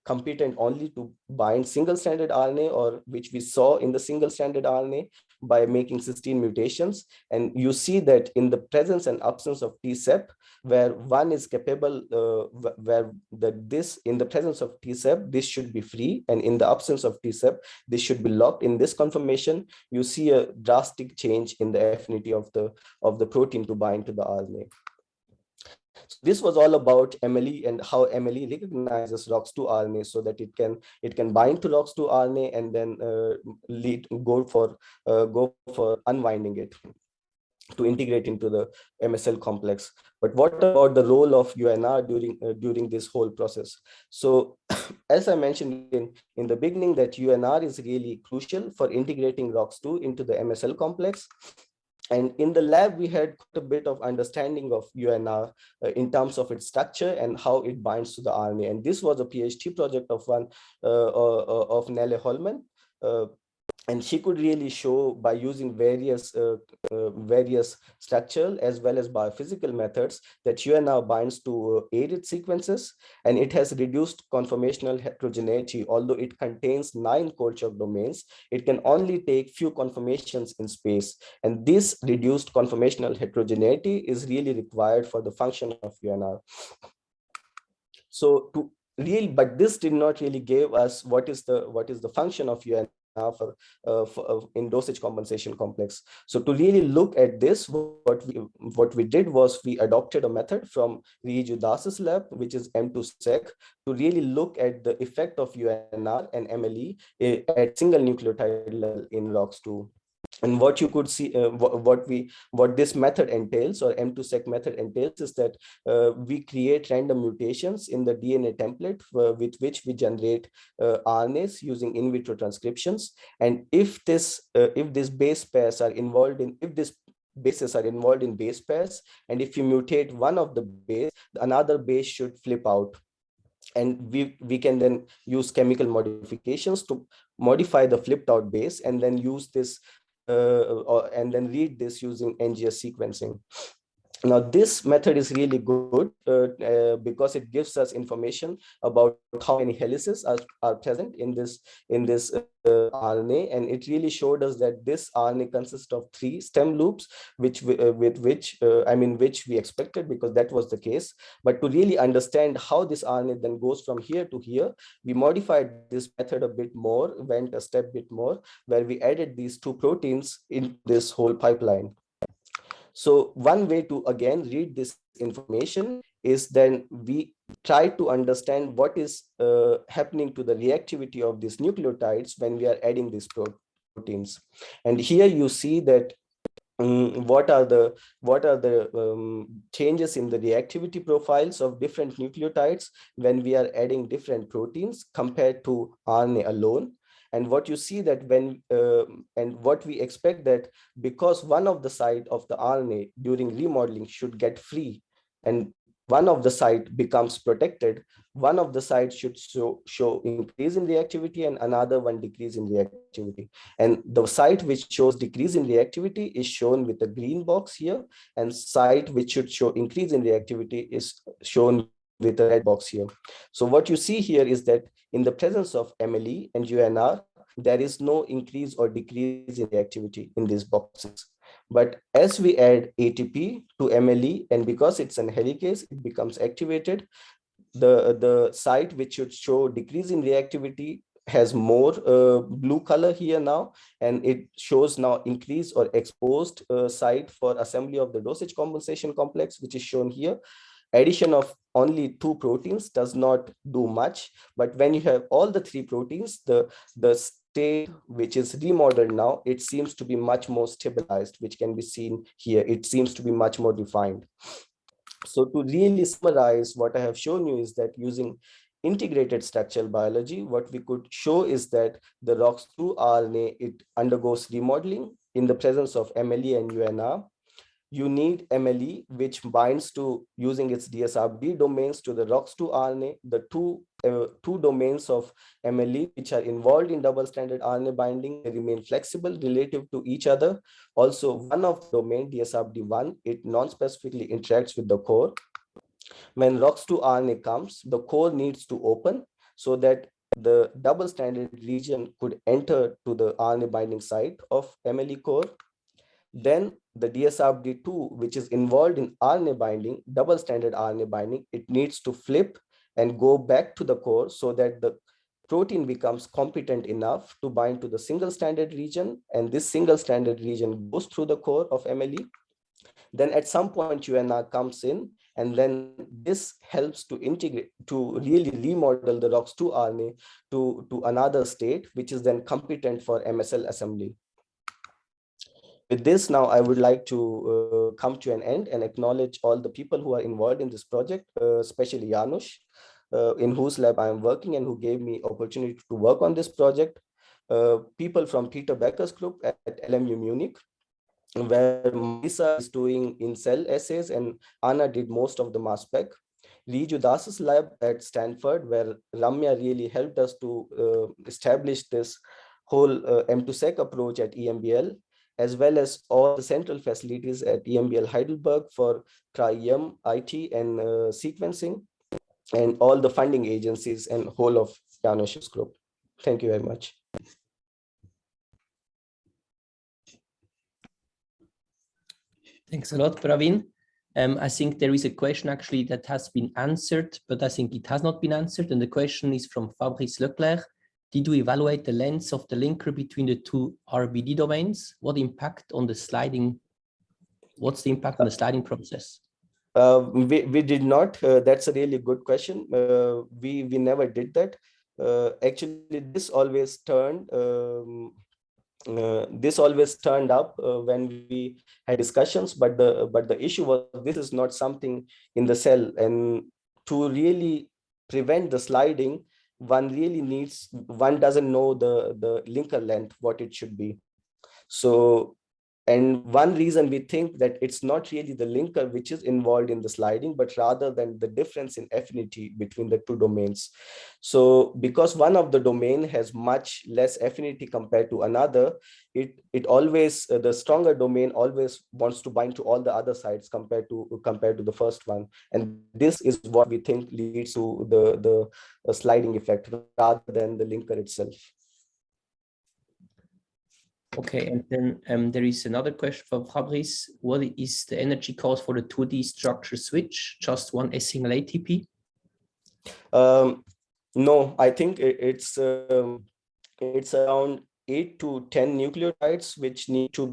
competent only to bind single-stranded RNA, or which we saw in the single-stranded RNA by making cysteine mutations. And you see that in the presence and absence of TSEP, where one is capable, this in the presence of TSEP, this should be free, and in the absence of TSEP, this should be locked in this conformation. You see a drastic change in the affinity of the protein to bind to the RNA. So this was all about MLE and how MLE recognizes ROX2 RNA so that it can bind to ROX2 RNA and then go for unwinding it to integrate into the MSL complex. But what about the role of UNR during this whole process? So as I mentioned in the beginning, that UNR is really crucial for integrating ROX2 into the MSL complex. And in the lab, we had a bit of understanding of UNR in terms of its structure and how it binds to the RNA. And this was a PhD project of Nelle Holman. And she could really show by using various structural as well as biophysical methods that UNR binds to arid sequences, and it has reduced conformational heterogeneity. Although it contains 9 cold choke domains, it can only take few conformations in space. And this reduced conformational heterogeneity is really required for the function of UNR. So but this did not really give us what is the function of UNR in dosage compensation complex. So to really look at this, what we did was we adopted a method from Riju Dass's lab, which is M2sec, to really look at the effect of UNR and MLE at single nucleotide level in ROX2. And what you could see, what this method entails, or M2sec method entails, is that we create random mutations in the DNA template with which we generate RNAs using in vitro transcriptions. And if these base pairs are involved in, if this bases are involved in base pairs, and if you mutate one of the base, another base should flip out. And we can then use chemical modifications to modify the flipped out base, and then use this and then read this using NGS sequencing. Now, this method is really good because it gives us information about how many helices are present in this RNA, and it really showed us that this RNA consists of 3 stem loops, which we expected, because that was the case. But to really understand how this RNA then goes from here to here, we modified this method a bit more, went a step bit more, where we added these 2 proteins in this whole pipeline. So one way to again read this information is then we try to understand what is happening to the reactivity of these nucleotides when we are adding these proteins. And here you see that what are the changes in the reactivity profiles of different nucleotides when we are adding different proteins compared to RNA alone. And what you see that and what we expect, that because one of the side of the RNA during remodeling should get free, and one of the side becomes protected, one of the sides should show increase in reactivity and another one decrease in reactivity. And the site which shows decrease in reactivity is shown with the green box here, and site which should show increase in reactivity is shown with the red box here. So what you see here is that in the presence of MLE and UNR, there is no increase or decrease in reactivity in these boxes. But as we add ATP to MLE, and because it's an helicase, it becomes activated, the site which should show decrease in reactivity has more blue color here now, and it shows now increased or exposed site for assembly of the dosage compensation complex, which is shown here. Addition of only 2 proteins does not do much, but when you have all the 3 proteins, the state which is remodeled now, it seems to be much more stabilized, which can be seen here. It seems to be much more defined. So to really summarize, what I have shown you is that using integrated structural biology, what we could show is that the ROX2 RNA, it undergoes remodeling in the presence of MLE and UNR. you need MLE, which binds to using its DSRB domains to the ROX2 RNA. The two domains of MLE which are involved in double-stranded RNA binding, they remain flexible relative to each other. Also, one of the domain, DSRB1, it non-specifically interacts with the core. When ROX2 RNA comes, the core needs to open so that the double-stranded region could enter to the RNA binding site of MLE core. Then the DSRB2, which is involved in RNA binding, double-stranded RNA binding, it needs to flip and go back to the core so that the protein becomes competent enough to bind to the single-stranded region, and this single-stranded region goes through the core of MLE. Then at some point UNR comes in, and then this helps to integrate, to really remodel the ROX2 RNA to another state, which is then competent for MSL assembly. With this, now I would like to come to an end and acknowledge all the people who are involved in this project, especially Janusz, in whose lab I am working and who gave me opportunity to work on this project. People from Peter Becker's group at LMU Munich, where Marisa is doing in-cell assays and Anna did most of the mass spec. Riju Das's lab at Stanford, where Ramya really helped us to establish this whole M2Sec approach at EMBL, as well as all the central facilities at EMBL Heidelberg for Tri-EM, IT, and sequencing, and all the funding agencies and whole of Janusz's group. Thank you very much. Thanks a lot, Pravin. I think there is a question actually that has been answered, but I think it has not been answered. And the question is from Fabrice Leclerc. Did you evaluate the length of the linker between the two RBD domains? What impact on the sliding? What's the impact on the sliding process? We did not. That's a really good question. We never did that. Actually, this always turned up when we had discussions, but the issue was this is not something in the cell, and to really prevent the sliding, one doesn't know the linker length, what it should be. So, and one reason we think that it's not really the linker which is involved in the sliding, but rather than the difference in affinity between the two domains. So because one of the domain has much less affinity compared to another, it always, the stronger domain always wants to bind to all the other sides compared to the first one. And this is what we think leads to the sliding effect rather than the linker itself. Okay, and then there is another question from Fabrice. What is the energy cost for the 2D structure switch? Just one single ATP? No, I think it's around 8 to 10 nucleotides which need to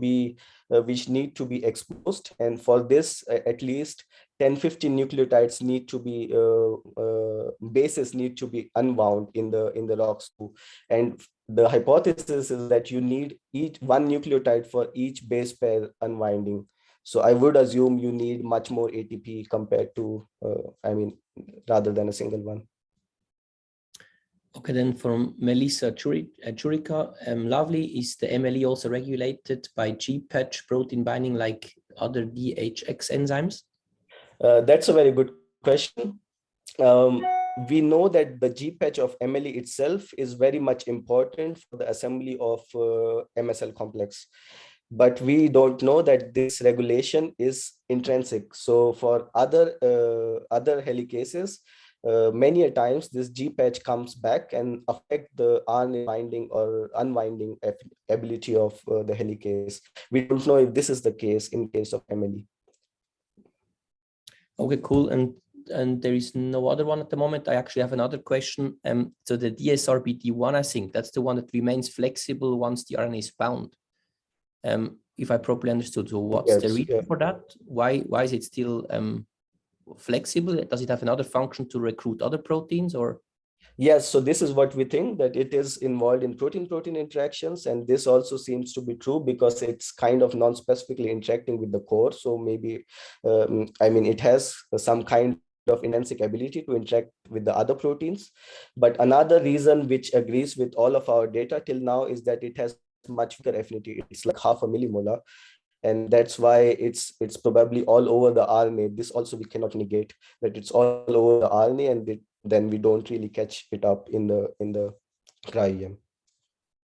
be exposed, and for this at least 10-15 nucleotides need to be bases need to be unwound in the ROX2, and the hypothesis is that you need one nucleotide for each base pair unwinding. So I would assume you need much more ATP compared to rather than a single one. Okay, then from Melissa Churica, lovely. Is the MLE also regulated by G-patch protein binding like other DHX enzymes? That's a very good question. We know that the G-patch of MLE itself is very much important for the assembly of MSL complex, but we don't know that this regulation is intrinsic. So for other helicases, many a times this G-patch comes back and affect the RNA binding or unwinding ability of the helicase. We don't know if this is the case in case of MLE. Okay, cool. And there is no other one at the moment. I actually have another question. So the DSRBD1, I think that's the one that remains flexible once the RNA is bound. If I properly understood, so what's the reason for that? Why is it still flexible? Does it have another function to recruit other proteins, or? Yes, so this is what we think, that it is involved in protein-protein interactions, and this also seems to be true because it's kind of non-specifically interacting with the core. So maybe, it has some kind of intrinsic ability to interact with the other proteins. But another reason which agrees with all of our data till now is that it has much weaker affinity. It's like 0.5 millimolar. And that's why it's probably all over the RNA. This also we cannot negate, that it's all over the RNA, and then we don't really catch it up in the cryo-EM.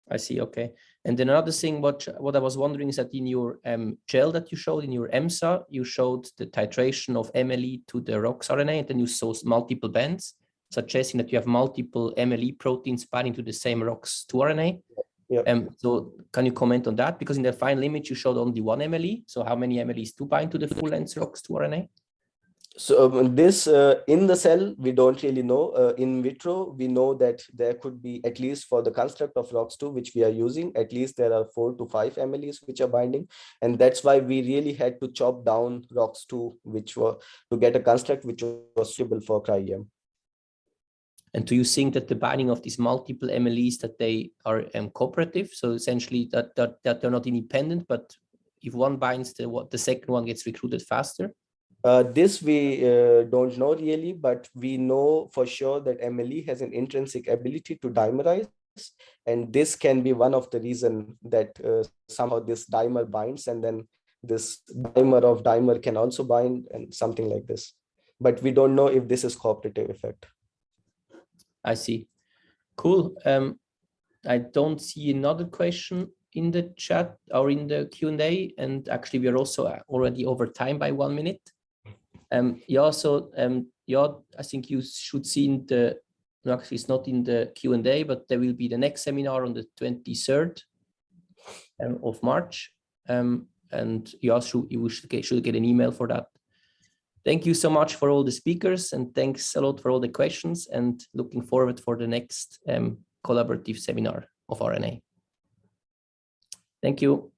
I see. Okay. And then another thing, what I was wondering is that in your gel that you showed in your EMSA, you showed the titration of MLE to the ROX-RNA, and then you saw multiple bands, suggesting that you have multiple MLE proteins binding to the same ROX2 RNA. Yeah. So can you comment on that? Because in the final image, you showed only one MLE. So how many MLEs do bind to the full length ROX2 RNA? So this in the cell, we don't really know. In vitro, we know that there could be, at least for the construct of ROX2, which we are using, at least there are 4 to 5 MLEs which are binding. And that's why we really had to chop down ROX2, which were to get a construct which was suitable for cryo-EM. And do you think that the binding of these multiple MLEs, that they are cooperative? So essentially that they're not independent, but if one binds, the second one gets recruited faster? This we don't know really, but we know for sure that MLE has an intrinsic ability to dimerize. And this can be one of the reasons that somehow this dimer binds, and then this dimer of dimer can also bind, and something like this. But we don't know if this is cooperative effect. I see. Cool. I don't see another question in the chat or in the Q&A, and actually we are also already over time by 1 minute. I think you should see in the, no, actually it's not in the Q&A, but there will be the next seminar on the 23rd of March. And you also should get an email for that. Thank you so much for all the speakers, and thanks a lot for all the questions, and looking forward for the next collaborative seminar of RNA. Thank you.